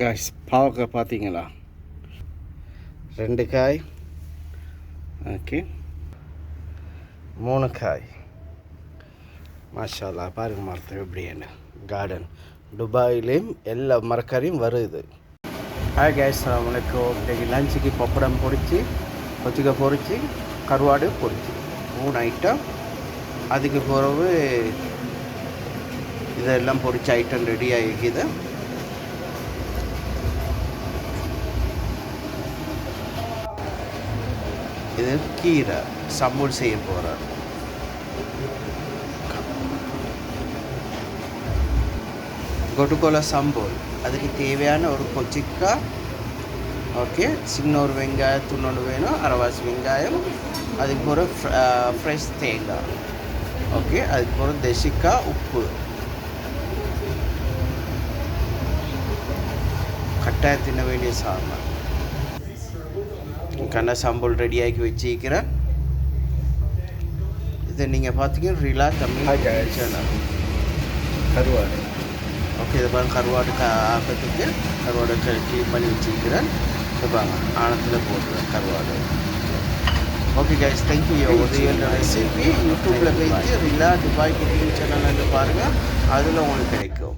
Guys பாவக்காய் பார்த்தீங்களா? 2 காய், ஓகே, 3 காய். மாஷா அல்லாஹ், பாருங்க மரத்துக்கு எப்படின்னு கார்டன். துபாயிலையும் எல்லா மரக்கறியும் வருது. ஹாய் காய்ஸ், அஸ்ஸலாமு அலைக்கும். இன்றைக்கி லஞ்சுக்கு பப்படம் பொரிச்சு, கொச்சிக்காய் பொரிச்சு, கருவாடு பொரிச்சு, 3 ஐட்டம். அதுக்கு பிறகு இதெல்லாம் பொரிச்ச ஐட்டம் ரெடி ஆகிக்குது. இது கீரை சம்பூல் செய்ய போகிறேன். கொட்டுக்கோலா சம்பூல், அதுக்கு தேவையான ஒரு கொச்சிக்காய், ஓகே, சின்ன ஒரு வெங்காயம் துண்ணொன்று வேணும், அரைவாசி வெங்காயம், அதுக்கு பிறகு ஃப்ரெஷ் தேங்காய், ஓகே, அதுக்கு பிறகு தேசிக்காய், உப்பு, கட்டாயம் தின்ன வேண்டிய சாமான். கண்ணா சம்பூல் ரெடியாக்கி வச்சுக்கிறேன். இதை நீங்கள் பார்த்தீங்கன்னா ரிலா தமிழ் சேனல். கருவாடு, ஓகே, இதை பாருங்க. கருவாடு ஆக்கிறதுக்கு கருவாடை க்ளீன் பண்ணி வச்சுக்கிறேன். இதை பாருங்க, ஆழத்தில் போடுறேன் கருவாடு. Okay guys, thank you. உதவியோட ரெசிபி யூடியூப்பில் போயிட்டு ரிலா துபாய் குக்கிங் சேனல் பாருங்கள், அதில் உங்களுக்கு கிடைக்கும்.